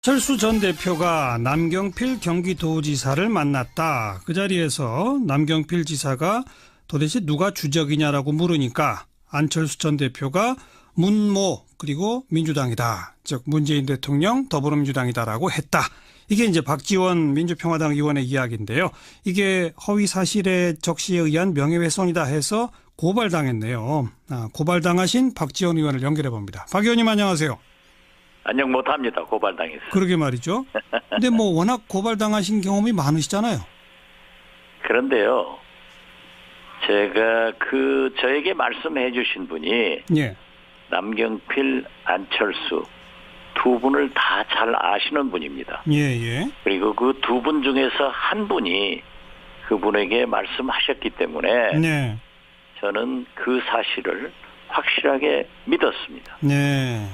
안철수 전 대표가 남경필 경기도지사를 만났다. 그 자리에서 남경필 지사가 도대체 누가 주적이냐라고 물으니까 안철수 전 대표가 문모 그리고 민주당이다. 즉 문재인 대통령 더불어민주당이다라고 했다. 이게 이제 박지원 민주평화당 의원의 이야기인데요. 이게 허위 사실의 적시에 의한 명예훼손이다 해서 고발당했네요. 고발당하신 박지원 의원을 연결해 봅니다. 박 의원님 안녕하세요. 안녕 못합니다. 고발당했어요. 그러게 말이죠. 근데 뭐 워낙 고발당하신 경험이 많으시잖아요. 그런데요. 제가 저에게 말씀해 주신 분이 예. 남경필, 안철수 두 분을 다 잘 아시는 분입니다. 예. 그리고 그 두 분 중에서 한 분이 그분에게 말씀하셨기 때문에 네. 저는 그 사실을 확실하게 믿었습니다. 네.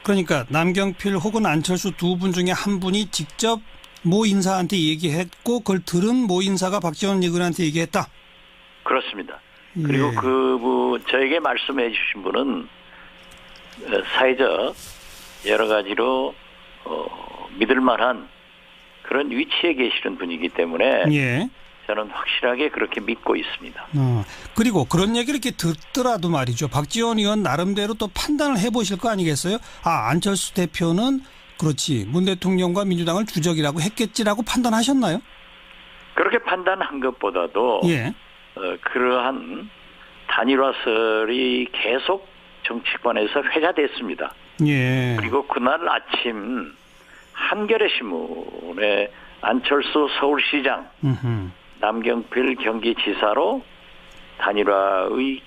그러니까 남경필 혹은 안철수 두 분 중에 한 분이 직접 모 인사한테 얘기했고 그걸 들은 모 인사가 박지원 의원한테 얘기했다. 그렇습니다. 예. 그리고 저에게 말씀해 주신 분은 사회적 여러 가지로 믿을 만한 그런 위치에 계시는 분이기 때문에 예. 저는 확실하게 그렇게 믿고 있습니다. 그리고 그런 얘기를 이렇게 듣더라도 말이죠. 박지원 의원 나름대로 또 판단을 해보실 거 아니겠어요? 안철수 대표는 그렇지 문 대통령과 민주당을 주적이라고 했겠지라고 판단하셨나요? 그렇게 판단한 것보다도 예. 그러한 단일화설이 계속 정치권에서 회자됐습니다. 예. 그리고 그날 아침 한겨레 신문에 안철수 서울시장, 남경필 경기지사로 단일화의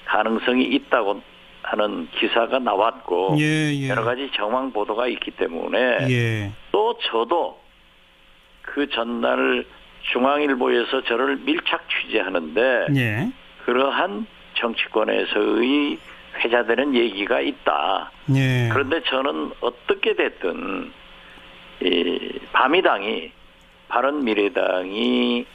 가능성이 있다고 하는 기사가 나왔고 예. 여러 가지 정황 보도가 있기 때문에 예. 또 저도 그 전날 중앙일보에서 저를 밀착 취재하는데 예. 그러한 정치권에서의 회자되는 얘기가 있다. 예. 그런데 저는 어떻게 됐든 바미당이 바른미래당이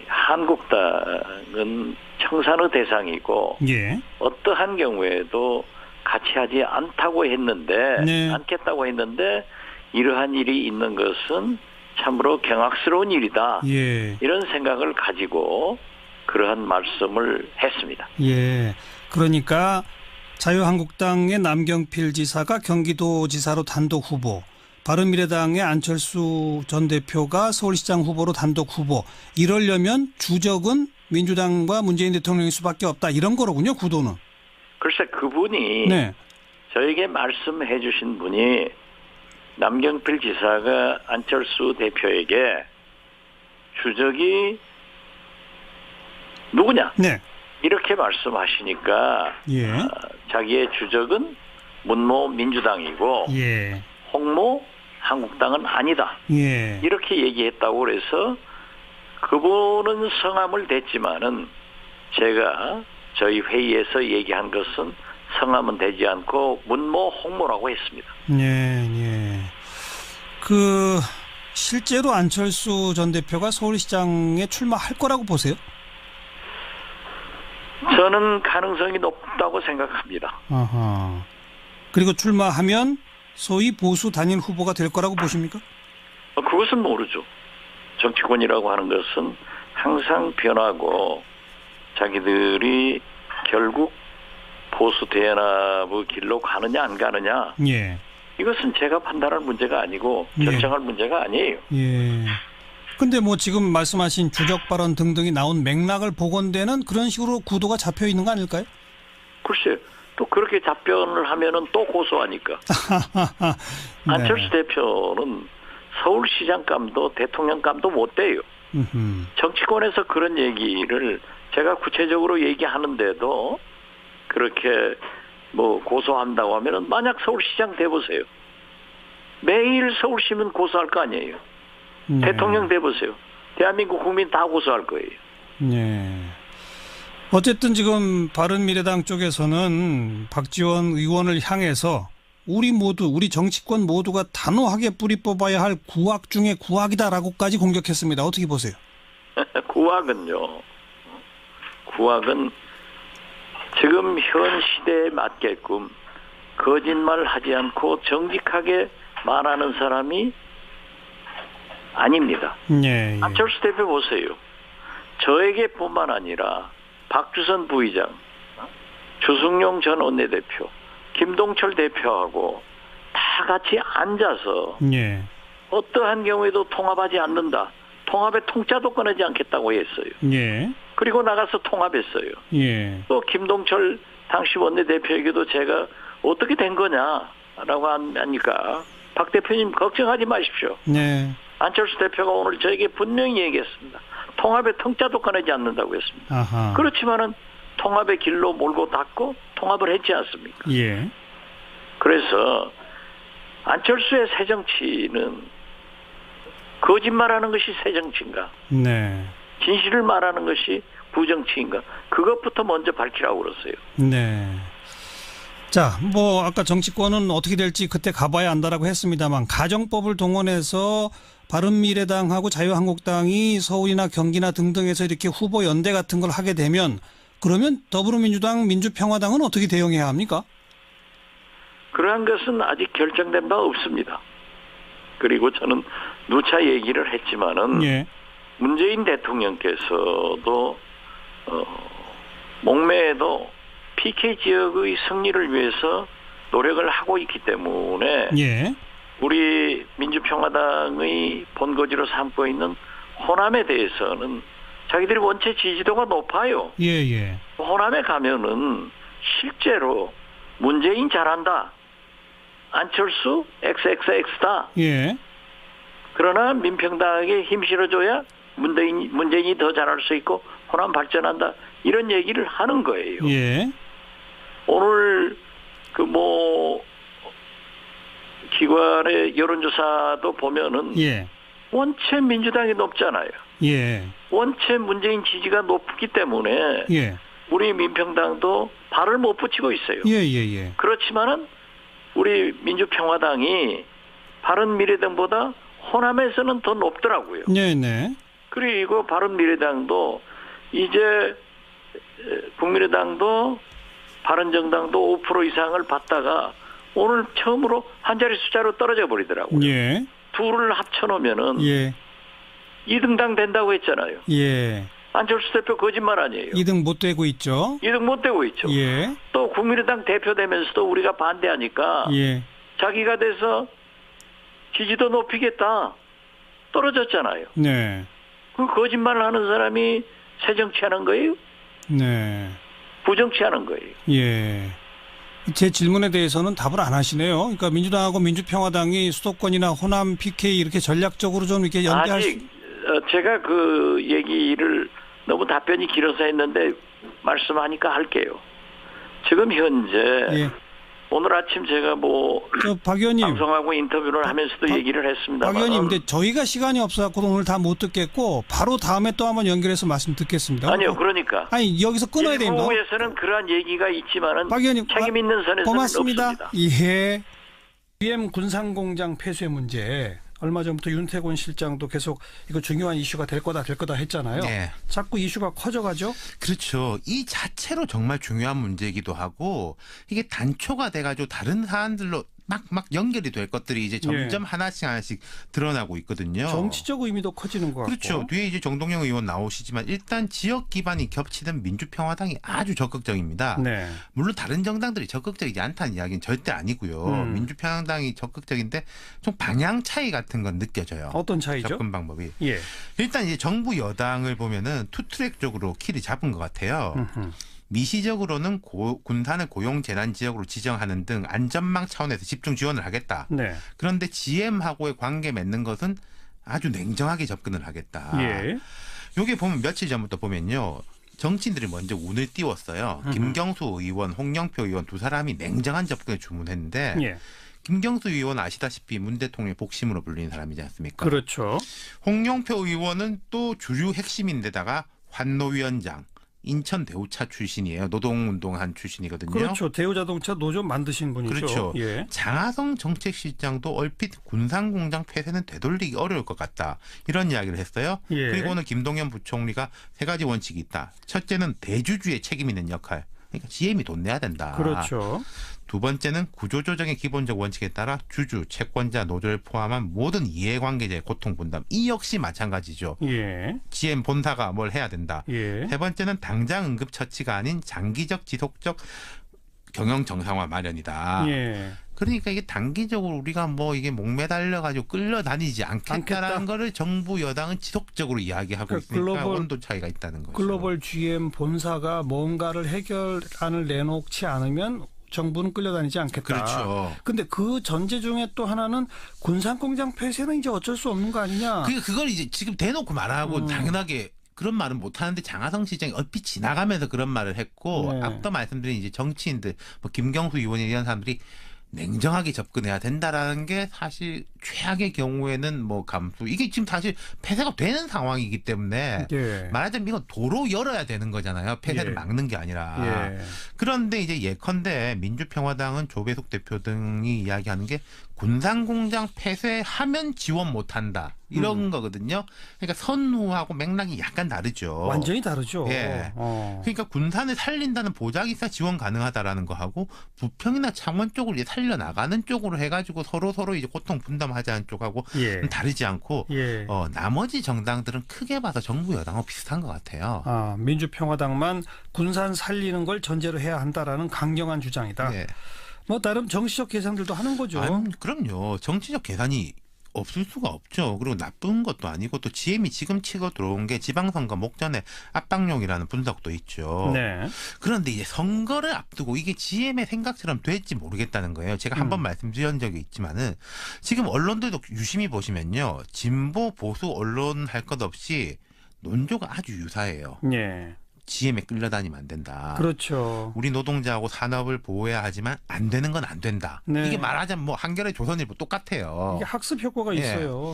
한국당은 청산의 대상이고 예. 어떠한 경우에도 같이 하지 않다고 했는데 네. 않겠다고 했는데 이러한 일이 있는 것은 참으로 경악스러운 일이다. 예. 이런 생각을 가지고 그러한 말씀을 했습니다. 예. 그러니까 자유한국당의 남경필 지사가 경기도지사로 단독 후보, 바른미래당의 안철수 전 대표가 서울시장 후보로 단독 후보. 이러려면 주적은 민주당과 문재인 대통령일 수밖에 없다. 이런 거로군요. 구도는. 글쎄 그분이 네. 저에게 말씀해 주신 분이 남경필 지사가 안철수 대표에게 주적이 누구냐? 네. 이렇게 말씀하시니까 예. 자기의 주적은 문모 민주당이고 예. 홍모 한국당은 아니다. 예. 이렇게 얘기했다고 그래서 그분은 성함을 댔지만은 제가 저희 회의에서 얘기한 것은 성함은 대지 않고 문모 홍모라고 했습니다. 예. 실제로 안철수 전 대표가 서울시장에 출마할 거라고 보세요? 저는 가능성이 높다고 생각합니다. 아하. 그리고 출마하면 소위 보수 단일 후보가 될 거라고 보십니까? 그것은 모르죠. 정치권이라고 하는 것은 항상 변하고 자기들이 결국 보수 대연합의 길로 가느냐 안 가느냐 예. 이것은 제가 판단할 문제가 아니고 결정할 문제가 아니에요. 예. 근데 뭐 지금 말씀하신 주적 발언 등등이 나온 맥락을 보건대는 그런 식으로 구도가 잡혀 있는 거 아닐까요? 글쎄 또 그렇게 답변을 하면은 또 고소하니까. 네. 안철수 대표는 서울시장감도 대통령감도 못 돼요. 정치권에서 그런 얘기를 제가 구체적으로 얘기하는데도 그렇게 뭐 고소한다고 하면은 만약 서울시장 돼보세요. 매일 서울시민 고소할 거 아니에요. 네. 대통령 돼보세요. 대한민국 국민 다 고소할 거예요. 네. 어쨌든 지금 바른미래당 쪽에서는 박지원 의원을 향해서 우리 정치권 모두가 단호하게 뿌리 뽑아야 할 구악 중에 구악이다라고까지 공격했습니다. 어떻게 보세요? 구악은요. 구악은 지금 현 시대에 맞게끔 거짓말 하지 않고 정직하게 말하는 사람이 아닙니다. 예, 예. 안철수 대표 보세요. 저에게뿐만 아니라 박주선 부의장, 주승용 전 원내대표, 김동철 대표하고 다 같이 앉아서 예. 어떠한 경우에도 통합하지 않는다. 통합의 통짜도 꺼내지 않겠다고 했어요. 예. 그리고 나가서 통합했어요. 예. 또 김동철 당시 원내대표에게도 제가 어떻게 된 거냐라고 하니까 박 대표님 걱정하지 마십시오. 네. 안철수 대표가 오늘 저에게 분명히 얘기했습니다. 통합의 통짜도 꺼내지 않는다고 했습니다. 아하. 그렇지만은 통합의 길로 몰고 닦고 통합을 했지 않습니까? 예. 그래서 안철수의 새 정치는 거짓말하는 것이 새 정치인가? 네. 진실을 말하는 것이 부정치인가? 그것부터 먼저 밝히라고 그랬어요. 네. 자, 뭐 아까 정치권은 어떻게 될지 그때 가봐야 안다라고 했습니다만 가정법을 동원해서 바른미래당하고 자유한국당이 서울이나 경기나 등등에서 이렇게 후보 연대 같은 걸 하게 되면 그러면 더불어민주당, 민주평화당은 어떻게 대응해야 합니까? 그러한 것은 아직 결정된 바 없습니다. 그리고 저는 누차 얘기를 했지만은 예. 문재인 대통령께서도 목매에도 PK 지역의 승리를 위해서 노력을 하고 있기 때문에 예. 우리 민주평화당의 본거지로 삼고 있는 호남에 대해서는 자기들이 원체 지지도가 높아요. 예, 예. 호남에 가면은 실제로 문재인 잘한다. 안철수 XXX다. 예. 그러나 민평당에게 힘 실어줘야 문재인이 더 잘할 수 있고 호남 발전한다. 이런 얘기를 하는 거예요. 예. 오늘 기관의 여론조사도 보면은 예. 원체 민주당이 높잖아요. 예. 원체 문재인 지지가 높기 때문에 예. 우리 민평당도 발을 못 붙이고 있어요. 예, 예, 예. 그렇지만은 우리 민주평화당이 바른미래당보다 호남에서는 더 높더라고요. 네, 네. 그리고 바른미래당도 이제 국민의당도 바른정당도 5% 이상을 받다가 오늘 처음으로 한 자리 숫자로 떨어져 버리더라고요. 예. 둘을 합쳐놓으면은 예. 2등당 된다고 했잖아요. 예. 안철수 대표 거짓말 아니에요. 2등 못 되고 있죠. 2등 못 되고 있죠. 예. 또 국민의당 대표 되면서도 우리가 반대하니까 예. 자기가 돼서 지지도 높이겠다. 떨어졌잖아요. 네. 그 거짓말을 하는 사람이 새 정치하는 거예요? 네. 부정치하는 거예요. 예. 제 질문에 대해서는 답을 안 하시네요. 그러니까 민주당하고 민주평화당이 수도권이나 호남 PK 이렇게 전략적으로 좀 이렇게 연대할 아직 제가 그 얘기를 너무 답변이 길어서 했는데 말씀하니까 할게요. 지금 현재 예. 오늘 아침 제가 박 의원님. 방송하고 인터뷰를 하면서도 얘기를 했습니다만 박 의원님, 근데 저희가 시간이 없어서 오늘 다 못 듣겠고 바로 다음에 또 한번 연결해서 말씀 듣겠습니다. 아니요, 그러니까 아니 여기서 끊어야 됩니다. 일부에서는 그러한 얘기가 있지만은 박 의원님 책임 있는 선에서는 고맙습니다. 없습니다. 예. BM 군산공장 폐쇄 문제 얼마 전부터 윤태곤 실장도 계속 이거 중요한 이슈가 될 거다 했잖아요. 네. 자꾸 이슈가 커져가죠. 그렇죠. 이 자체로 정말 중요한 문제이기도 하고 이게 단초가 돼가지고 다른 사안들로 막 연결이 될 것들이 이제 점점 하나씩 드러나고 있거든요. 정치적 의미도 커지는 것 같고. 그렇죠. 뒤에 이제 정동영 의원 나오시지만 일단 지역 기반이 겹치는 민주평화당이 아주 적극적입니다. 네. 물론 다른 정당들이 적극적이지 않다는 이야기는 절대 아니고요. 민주평화당이 적극적인데 좀 방향 차이 같은 건 느껴져요. 어떤 차이죠? 접근 방법이. 예. 일단 이제 정부 여당을 보면은 투트랙적으로 키를 잡은 것 같아요. 미시적으로는 군산을 고용재난지역으로 지정하는 등 안전망 차원에서 집중 지원을 하겠다. 네. 그런데 GM하고의 관계 맺는 것은 아주 냉정하게 접근을 하겠다. 예. 요게 보면 며칠 전부터 보면요. 정치인들이 먼저 운을 띄웠어요. 김경수 의원, 홍영표 의원 두 사람이 냉정한 접근을 주문했는데 예. 김경수 의원 아시다시피 문 대통령의 복심으로 불리는 사람이지 않습니까? 그렇죠. 홍영표 의원은 또 주류 핵심인데다가 환노위원장, 인천 대우차 출신이에요. 노동운동한 출신이거든요. 그렇죠. 대우자동차 노조 만드신 분이죠. 그렇죠. 예. 장하성 정책실장도 얼핏 군산공장 폐쇄는 되돌리기 어려울 것 같다. 이런 이야기를 했어요. 예. 그리고 오늘 김동연 부총리가 세 가지 원칙이 있다. 첫째는 대주주의 책임 있는 역할. 그러니까 GM이 돈 내야 된다. 그렇죠. 두 번째는 구조조정의 기본적 원칙에 따라 주주, 채권자, 노조를 포함한 모든 이해관계자의 고통 분담. 이 역시 마찬가지죠. 예. GM 본사가 뭘 해야 된다. 예. 세 번째는 당장 응급처치가 아닌 장기적 지속적 경영 정상화 마련이다. 예. 그러니까 이게 단기적으로 우리가 뭐 이게 목매달려 가지고 끌려다니지 않겠다라는 거를 정부 여당은 지속적으로 이야기하고 그러니까 있으니까 온도 차이가 있다는 거죠. 글로벌 GM 본사가 뭔가를 해결안을 내놓지 않으면 정부는 끌려다니지 않겠다. 그렇죠. 근데 그 전제 중에 또 하나는 군산공장 폐쇄는 이제 어쩔 수 없는 거 아니냐. 그걸 이제 지금 대놓고 말하고 당연하게 그런 말은 못 하는데 장하성 시장이 얼핏 지나가면서 그런 말을 했고 네. 앞서 말씀드린 이제 정치인들 뭐 김경수 의원이 이런 사람들이 냉정하게 접근해야 된다라는 게 사실 최악의 경우에는 뭐 감수 이게 지금 사실 폐쇄가 되는 상황이기 때문에 예. 말하자면 이건 도로 열어야 되는 거잖아요. 폐쇄를 예. 막는 게 아니라. 예. 그런데 이제 예컨대 민주평화당은 조배숙 대표 등이 이야기하는 게 군산공장 폐쇄하면 지원 못한다. 이런 거거든요. 그러니까 선후하고 맥락이 약간 다르죠. 완전히 다르죠. 예. 그러니까 군산을 살린다는 보장이 있어야 지원 가능하다라는 거하고 부평이나 창원 쪽을 이제 살려나가는 쪽으로 해가지고 서로 이제 고통 분담하자는 쪽하고 예. 다르지 않고 예. 나머지 정당들은 크게 봐서 정부 여당하고 비슷한 것 같아요. 아, 민주평화당만 군산 살리는 걸 전제로 해야 한다라는 강경한 주장이다. 네. 뭐 나름 정치적 계산들도 하는 거죠. 그럼요. 정치적 계산이 없을 수가 없죠. 그리고 나쁜 것도 아니고 또 GM이 지금 치고 들어온 게 지방선거 목전에 압박용이라는 분석도 있죠. 네. 그런데 이제 선거를 앞두고 이게 GM의 생각처럼 될지 모르겠다는 거예요. 제가 한 번 말씀드린 적이 있지만은 지금 언론들도 유심히 보시면요. 진보 보수 언론 할 것 없이 논조가 아주 유사해요. 예. GM에 끌려다니면 안 된다. 그렇죠. 우리 노동자하고 산업을 보호해야 하지만 안 되는 건 안 된다. 네. 이게 말하자면 뭐 한겨레 조선일보 똑같아요. 이게 학습 효과가 예. 있어요.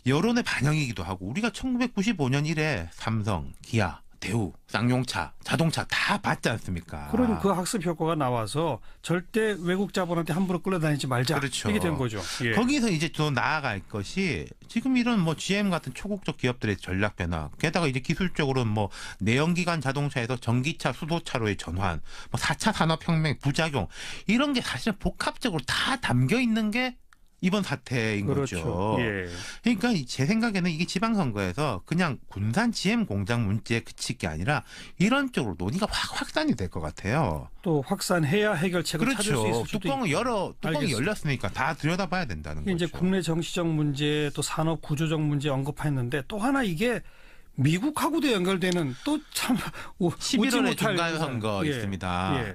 여론의 반영이기도 하고 우리가 1995년 이래 삼성, 기아, 대우, 쌍용차, 자동차 다 받지 않습니까? 그러니 그 학습 효과가 나와서 절대 외국 자본한테 함부로 끌려다니지 말자. 그렇죠. 이게 된 거죠. 예. 거기서 이제 더 나아갈 것이 지금 이런 뭐 GM 같은 초국적 기업들의 전략 변화, 게다가 이제 기술적으로는 뭐 내연기관 자동차에서 전기차, 수소차로의 전환, 뭐 4차 산업혁명 부작용 이런 게 사실 복합적으로 다 담겨 있는 게 이번 사태인 그렇죠. 거죠. 예. 그러니까 제 생각에는 이게 지방선거에서 그냥 군산 GM 공장 문제에 그칠 게 아니라 이런 쪽으로 논의가 확산이 될 것 같아요. 또 확산해야 해결책을 찾을 수 있을 그렇죠. 수도 뚜껑이 알겠습니다. 열렸으니까 다 들여다봐야 된다는 거죠. 이제 국내 정치적 문제 또 산업 구조적 문제 언급했는데 또 하나 이게 미국하고도 연결되는 또 참 11월에 중간 선거 예. 있습니다. 예.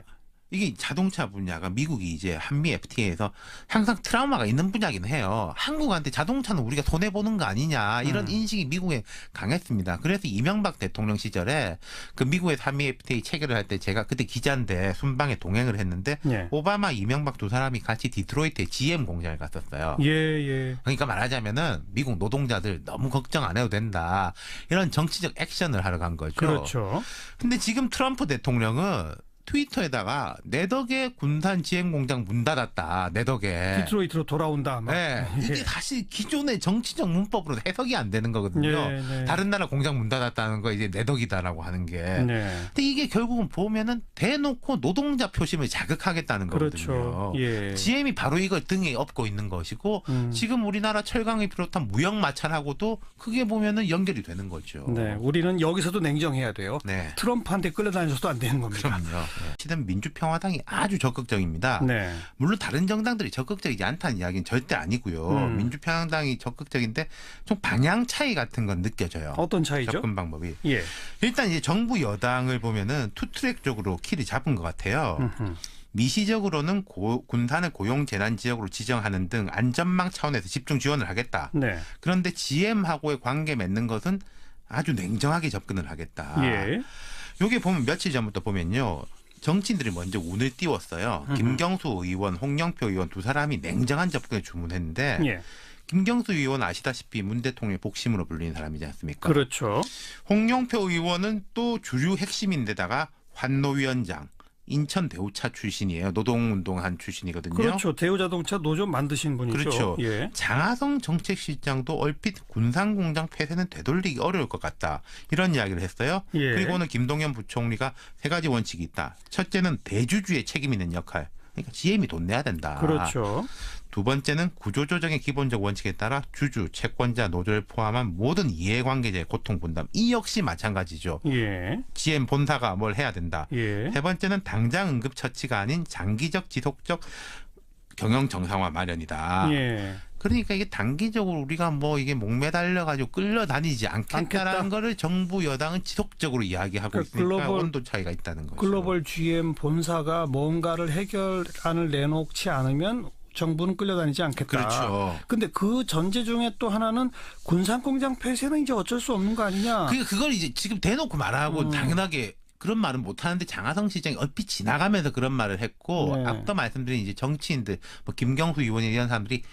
이게 자동차 분야가 미국이 이제 한미 FTA에서 항상 트라우마가 있는 분야긴 해요. 한국한테 자동차는 우리가 손해 보는 거 아니냐 이런 인식이 미국에 강했습니다. 그래서 이명박 대통령 시절에 그 미국의 한미 FTA 체결을 할 때 제가 그때 기자인데 순방에 동행을 했는데 예. 오바마, 이명박 두 사람이 같이 디트로이트에 GM 공장을 갔었어요. 예, 예. 그러니까 말하자면은 미국 노동자들 너무 걱정 안 해도 된다. 이런 정치적 액션을 하러 간 거죠. 그렇죠. 근데 지금 트럼프 대통령은 트위터에다가 내 덕에 군산 GM 공장 문 닫았다. 내 덕에. 디트로이트로 돌아온다. 막. 네. 이게 사실 기존의 정치적 문법으로 해석이 안 되는 거거든요. 네, 네. 다른 나라 공장 문 닫았다는 거 이제 내 덕이다라고 하는 게. 네. 근데 이게 결국은 보면은 대놓고 노동자 표심을 자극하겠다는 그렇죠. 거거든요. 예. GM이 바로 이걸 등에 업고 있는 것이고 지금 우리나라 철강을 비롯한 무역 마찰하고도 크게 보면은 연결이 되는 거죠. 네. 우리는 여기서도 냉정해야 돼요. 네. 트럼프한테 끌려다녀서도 안 되는 겁니다. 그럼요. 시든 민주평화당이 아주 적극적입니다. 네. 물론 다른 정당들이 적극적이지 않다는 이야기는 절대 아니고요. 민주평화당이 적극적인데 좀 방향 차이 같은 건 느껴져요. 어떤 차이죠? 접근 방법이. 예. 일단 이제 정부 여당을 보면은 투트랙적으로 키를 잡은 것 같아요. 미시적으로는 군산을 고용재난지역으로 지정하는 등 안전망 차원에서 집중 지원을 하겠다. 네. 그런데 GM하고의 관계 맺는 것은 아주 냉정하게 접근을 하겠다. 예. 요게 보면 며칠 전부터 보면요. 정치인들이 먼저 운을 띄웠어요. 김경수 의원, 홍영표 의원 두 사람이 냉정한 접근을 주문했는데 예. 김경수 의원 아시다시피 문 대통령의 복심으로 불리는 사람이지 않습니까? 그렇죠. 홍영표 의원은 또 주류 핵심인데다가 환노위원장, 인천 대우차 출신이에요. 노동운동한 출신이거든요. 그렇죠. 대우자동차 노조 만드신 분이죠. 그렇죠. 예. 장하성 정책실장도 얼핏 군산공장 폐쇄는 되돌리기 어려울 것 같다. 이런 이야기를 했어요. 예. 그리고 오늘 김동연 부총리가 세 가지 원칙이 있다. 첫째는 대주주의 책임 있는 역할. 그러니까 GM이 돈 내야 된다. 그렇죠. 두 번째는 구조조정의 기본적 원칙에 따라 주주, 채권자, 노조를 포함한 모든 이해관계자의 고통 분담. 이 역시 마찬가지죠. 예. GM 본사가 뭘 해야 된다. 예. 세 번째는 당장 응급처치가 아닌 장기적 지속적 경영 정상화 마련이다. 예. 그러니까 이게 단기적으로 우리가 뭐 이게 목매달려 가지고 끌려다니지 않겠다라는 않겠다. 거를 정부 여당은 지속적으로 이야기하고 그러니까 있으니까 글로벌- 온도 차이가 있다는 거죠. 글로벌 GM 본사가 뭔가를 해결안을 내놓지 않으면 정부는 끌려다니지 않겠다. 그렇죠. 근데 그 전제 중에 또 하나는 군산공장 폐쇄는 이제 어쩔 수 없는 거 아니냐. 그걸 이제 지금 대놓고 말하고 당연하게 그런 말은 못 하는데 장하성 시장이 얼핏 지나가면서 그런 말을 했고 네. 앞서 말씀드린 이제 정치인들 뭐 김경수 의원이 이런 사람들이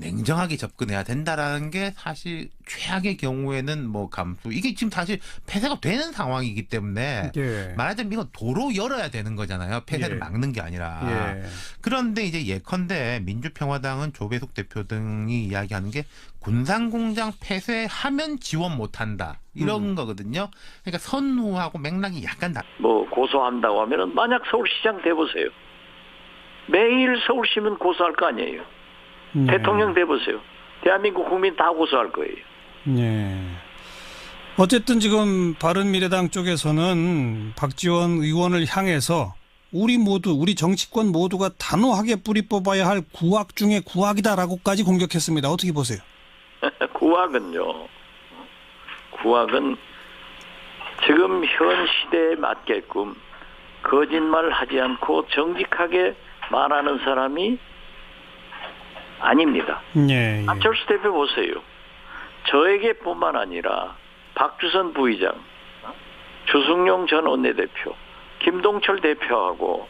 냉정하게 접근해야 된다라는 게 사실 최악의 경우에는 뭐 감수 이게 지금 사실 폐쇄가 되는 상황이기 때문에 예. 말하자면 이건 도로 열어야 되는 거잖아요. 폐쇄를 예. 막는 게 아니라. 예. 그런데 이제 예컨대 민주평화당은 조배숙 대표 등이 이야기하는 게 군산공장 폐쇄하면 지원 못한다 이런 거거든요. 그러니까 선후하고 맥락이 약간 뭐 고소한다고 하면은 만약 서울시장 돼보세요. 매일 서울시민 고소할 거 아니에요. 네. 대통령 돼보세요. 대한민국 국민 다 고소할 거예요. 네. 어쨌든 지금 바른미래당 쪽에서는 박지원 의원을 향해서 우리 정치권 모두가 단호하게 뿌리 뽑아야 할 구악 중에 구악이다라고까지 공격했습니다. 어떻게 보세요? 구악은요. 구악은 지금 현 시대에 맞게끔 거짓말 하지 않고 정직하게 말하는 사람이 아닙니다. 예, 예. 안철수 대표 보세요. 저에게뿐만 아니라 박주선 부의장, 주승용 전 원내대표, 김동철 대표하고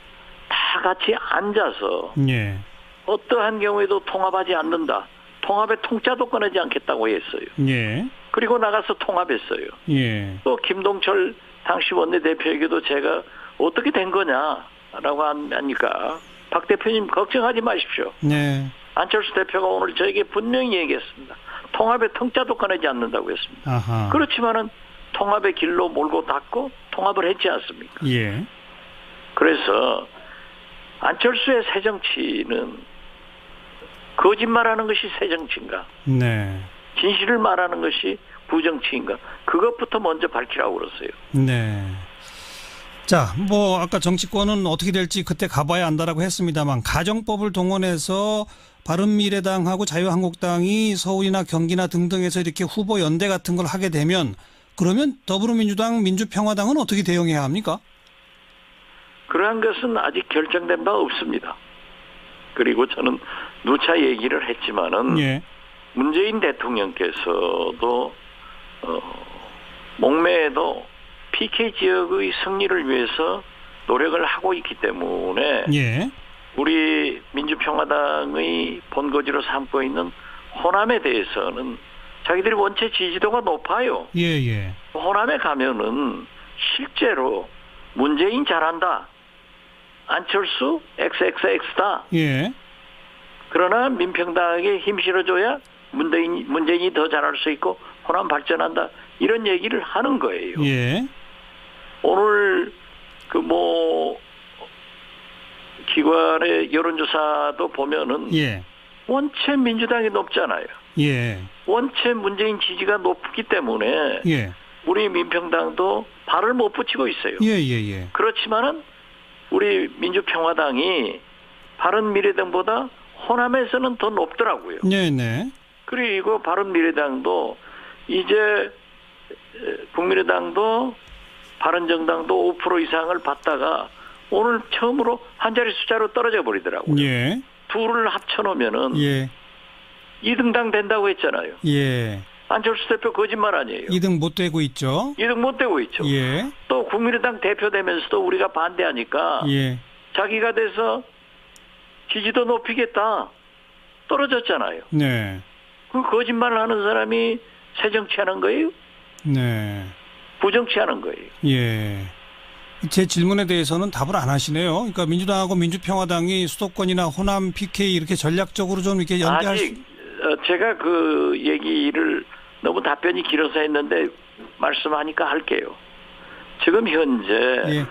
다 같이 앉아서 예. 어떠한 경우에도 통합하지 않는다. 통합에 통짜도 꺼내지 않겠다고 했어요. 예. 그리고 나가서 통합했어요. 예. 또 김동철 당시 원내대표에게도 제가 어떻게 된 거냐라고 하니까 박 대표님 걱정하지 마십시오. 네. 안철수 대표가 오늘 저에게 분명히 얘기했습니다. 통합에 통짜도 꺼내지 않는다고 했습니다. 아하. 그렇지만은 통합의 길로 몰고 닦고 통합을 했지 않습니까? 예. 그래서 안철수의 새정치는 거짓말하는 것이 새정치인가? 네. 진실을 말하는 것이 부정치인가? 그것부터 먼저 밝히라고 그랬어요. 네. 자, 뭐 아까 정치권은 어떻게 될지 그때 가봐야 안다라고 했습니다만 가정법을 동원해서 바른미래당하고 자유한국당이 서울이나 경기나 등등에서 이렇게 후보 연대 같은 걸 하게 되면 그러면 더불어민주당, 민주평화당은 어떻게 대응해야 합니까? 그러한 것은 아직 결정된 바 없습니다. 그리고 저는 누차 얘기를 했지만은 예. 문재인 대통령께서도 목매에도 PK 지역의 승리를 위해서 노력을 하고 있기 때문에 예. 우리 민주평화당의 본거지로 삼고 있는 호남에 대해서는 자기들이 원체 지지도가 높아요. 예, 예. 호남에 가면은 실제로 문재인 잘한다. 안철수 XXX다. 예. 그러나 민평당에게 힘 실어줘야 문재인이 더 잘할 수 있고 호남 발전한다. 이런 얘기를 하는 거예요. 예. 오늘 기관의 여론조사도 보면은 예. 원체 민주당이 높잖아요. 예. 원체 문재인 지지가 높기 때문에 예. 우리 민평당도 발을 못 붙이고 있어요. 예, 예, 예. 그렇지만은 우리 민주평화당이 바른미래당보다 호남에서는 더 높더라고요. 네, 네. 그리고 바른미래당도 이제 국민의당도 바른정당도 5% 이상을 받다가 오늘 처음으로 한 자리 숫자로 떨어져 버리더라고요. 예. 둘을 합쳐놓으면은 예. 2등당 된다고 했잖아요. 예. 안철수 대표 거짓말 아니에요. 2등 못 되고 있죠. 2등 못 되고 있죠. 예. 또 국민의당 대표 되면서도 우리가 반대하니까 예. 자기가 돼서 지지도 높이겠다. 떨어졌잖아요. 네. 그 거짓말을 하는 사람이 새정치하는 거예요? 네. 부정치하는 거예요. 예. 제 질문에 대해서는 답을 안 하시네요. 그러니까 민주당하고 민주평화당이 수도권이나 호남 PK 이렇게 전략적으로 좀 이렇게 연대할 아직 제가 그 얘기를 너무 답변이 길어서 했는데 말씀하니까 할게요. 지금 현재 예.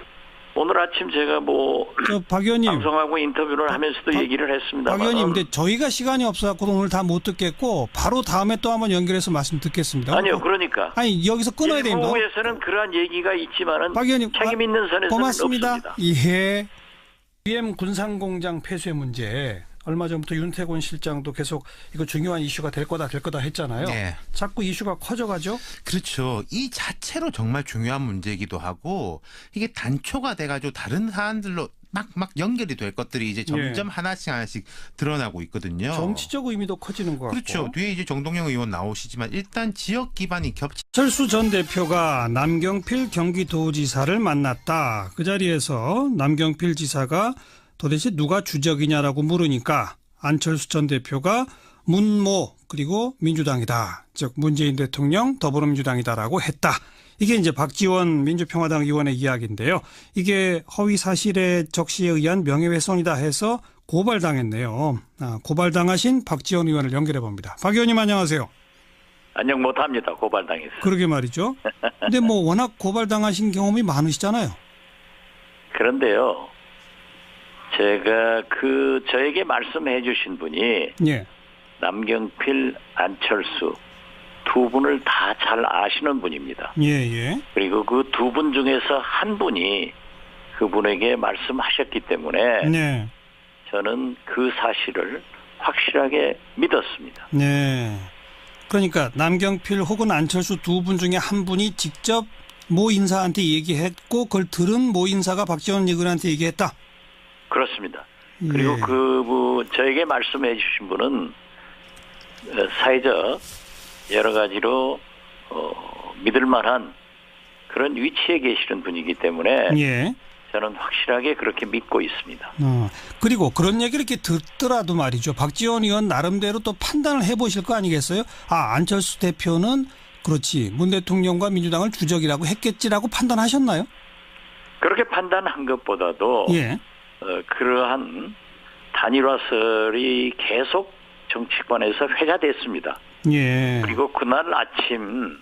오늘 아침 제가 뭐 박 의원님. 방송하고 인터뷰를 하면서도 얘기를 했습니다. 박 의원님, 근데 저희가 시간이 없어서 오늘 다 못 듣겠고 바로 다음에 또 한번 연결해서 말씀 듣겠습니다. 아니요, 그러니까 아니 여기서 끊어야 됩니다. 일부에서는 그러한 얘기가 있지만은 박 의원님, 책임 있는 선에서는 고맙습니다. 없습니다. 예. BM 군산공장 폐쇄 문제 얼마 전부터 윤태곤 실장도 계속 이거 중요한 이슈가 될 거다 했잖아요. 네. 자꾸 이슈가 커져가죠. 그렇죠. 이 자체로 정말 중요한 문제이기도 하고 이게 단초가 돼가지고 다른 사안들로 막 연결이 될 것들이 이제 점점 하나씩 드러나고 있거든요. 정치적 의미도 커지는 것 같고. 그렇죠. 뒤에 이제 정동영 의원 나오시지만 일단 지역 기반이 철수 전 대표가 남경필 경기도지사를 만났다. 그 자리에서 남경필 지사가 도대체 누가 주적이냐라고 물으니까 안철수 전 대표가 문모 그리고 민주당이다. 즉 문재인 대통령 더불어민주당이다라고 했다. 이게 이제 박지원 민주평화당 의원의 이야기인데요. 이게 허위 사실의 적시에 의한 명예훼손이다 해서 고발당했네요. 고발당하신 박지원 의원을 연결해 봅니다. 박 의원님 안녕하세요. 안녕 못합니다. 고발당해서. 그러게 말이죠. 근데 뭐 워낙 고발당하신 경험이 많으시잖아요. 그런데요. 제가 저에게 말씀해 주신 분이 예. 남경필, 안철수 두 분을 다 잘 아시는 분입니다. 예. 그리고 그 두 분 중에서 한 분이 그분에게 말씀하셨기 때문에 네. 저는 그 사실을 확실하게 믿었습니다. 네. 그러니까 남경필 혹은 안철수 두 분 중에 한 분이 직접 모 인사한테 얘기했고 그걸 들은 모 인사가 박지원 의원한테 얘기했다. 그렇습니다. 그리고 저에게 말씀해 주신 분은 사회적 여러 가지로 믿을 만한 그런 위치에 계시는 분이기 때문에 예. 저는 확실하게 그렇게 믿고 있습니다. 그리고 그런 얘기를 이렇게 듣더라도 말이죠. 박지원 의원 나름대로 또 판단을 해보실 거 아니겠어요? 안철수 대표는 그렇지 문 대통령과 민주당을 주적이라고 했겠지라고 판단하셨나요? 그렇게 판단한 것보다도 예. 그러한 단일화설이 계속 정치권에서 회자됐습니다. 예. 그리고 그날 아침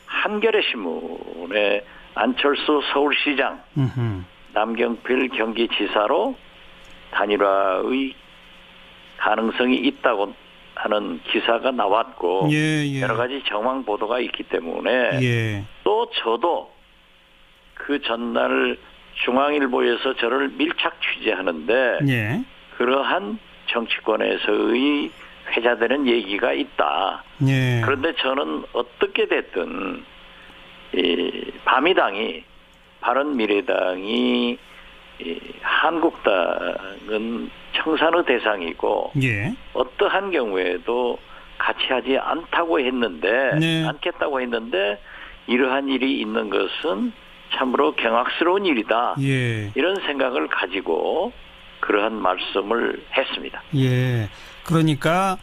한겨레 신문에 안철수 서울시장, 남경필 경기지사로 단일화의 가능성이 있다고 하는 기사가 나왔고 예. 여러 가지 정황 보도가 있기 때문에 또 저도 그 전날 중앙일보에서 저를 밀착 취재하는데 그러한 정치권에서의 회자되는 얘기가 있다. 그런데 저는 어떻게 됐든 바미당이 바른미래당이 한국당은 청산의 대상이고 어떠한 경우에도 같이 하지 않겠다고 했는데 이러한 일이 있는 것은 참으로 경악스러운 일이다. 이런 생각을 가지고 그러한 말씀을 했습니다. 그러니까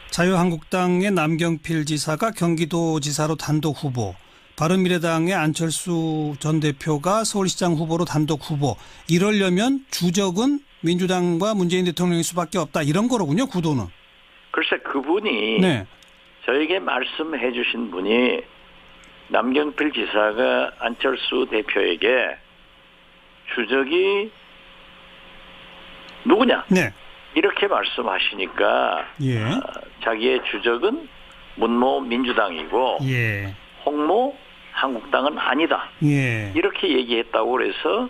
자유한국당의 남경필 지사가 경기도지사로 단독 후보, 바른미래당의 안철수 전 대표가 서울시장 후보로 단독 후보. 이러려면 주적은 민주당과 문재인 대통령일 수밖에 없다. 이런 거로군요, 구도는. 글쎄 그분이 저에게 말씀해 주신 분이 남경필 지사가 안철수 대표에게 주적이 누구냐? 이렇게 말씀하시니까 자기의 주적은 문모 민주당이고 홍모 한국당은 아니다. 이렇게 얘기했다고 그래서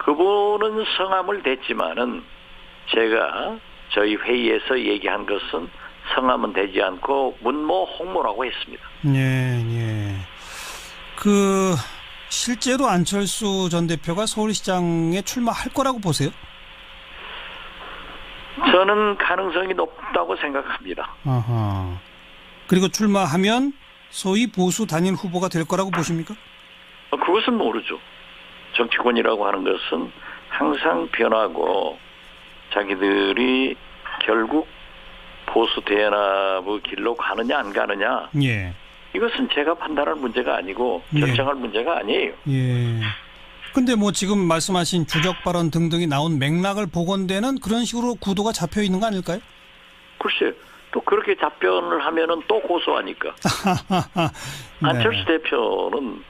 그분은 성함을 댔지만은 제가 저희 회의에서 얘기한 것은 성함은 되지 않고 문모 홍모라고 했습니다. 실제로 안철수 전 대표가 서울시장에 출마할 거라고 보세요? 저는 가능성이 높다고 생각합니다. 그리고 출마하면 소위 보수 단일 후보가 될 거라고 보십니까? 그것은 모르죠. 정치권이라고 하는 것은 항상 변하고 자기들이 결국 보수 대연합의 길로 가느냐 안 가느냐 이것은 제가 판단할 문제가 아니고 결정할 문제가 아니에요. 근데 뭐 지금 말씀하신 주적 발언 등등이 나온 맥락을 보건대는 그런 식으로 구도가 잡혀 있는 거 아닐까요? 글쎄, 또 그렇게 답변을 하면은 또 고소하니까. 네. 안철수 대표는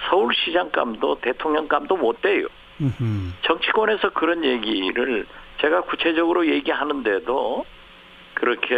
서울시장감도 대통령감도 못 돼요. 음흠. 정치권에서 그런 얘기를 제가 구체적으로 얘기하는데도 그렇게